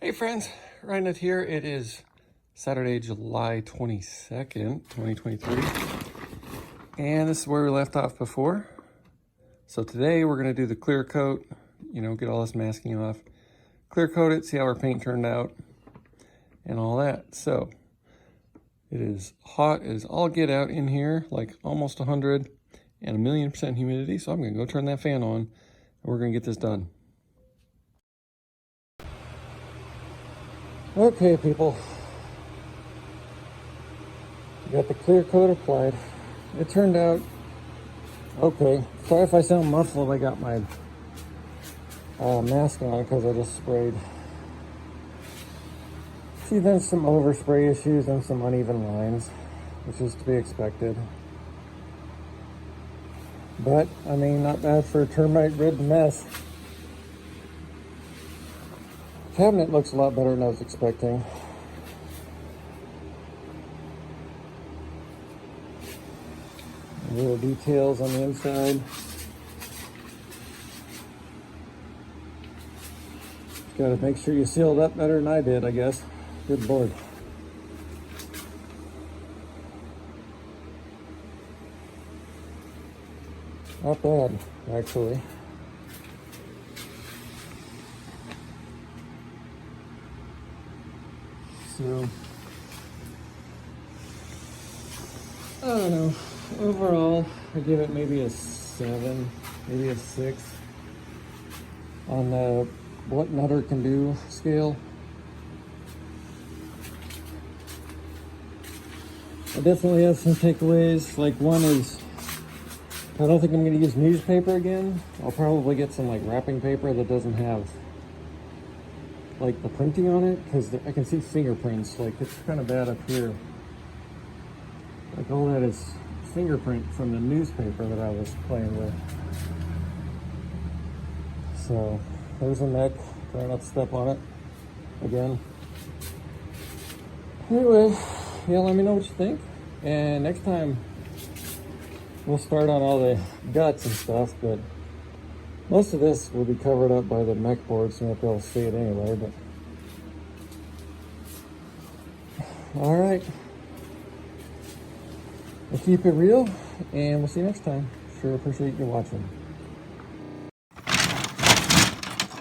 Hey friends, Ryan here. It is Saturday, July 22nd, 2023. And this is where we left off before. So today we're going to do the clear coat, get all this masking off, clear coat it, see how our paint turned out, and all that. So it is hot as all get out in here, like almost 100 and 1,000,000% humidity. So I'm going to go turn that fan on and we're going to get this done. Okay, people, got the clear coat applied. It turned out okay. Sorry if I sound muffled. I got my mask on because I just sprayed. See, then some overspray issues and some uneven lines, which is to be expected. But, I mean, not bad for a termite-ridden mess. Cabinet looks a lot better than I was expecting. Little details on the inside. Got to make sure you seal it up better than I did, I guess. Good Lord. Not bad, actually. So, I don't know. Overall, I give it maybe a 7, maybe a 6 on the what Nutter can do scale. I definitely have some takeaways. Like, one is, I don't think I'm going to use newspaper again. I'll probably get some like wrapping paper that doesn't have like the printing on it, because I can see fingerprints. Like, it's kind of bad up here. Like, all that is fingerprint from the newspaper that I was playing with. So there's a neck. Try not to step on it again. Anyway, yeah, let me know what you think. And next time we'll start on all the guts and stuff, but most of this will be covered up by the mech board, so you won't be able to see it anyway. But all right, we'll keep it real, and we'll see you next time. Sure appreciate you watching.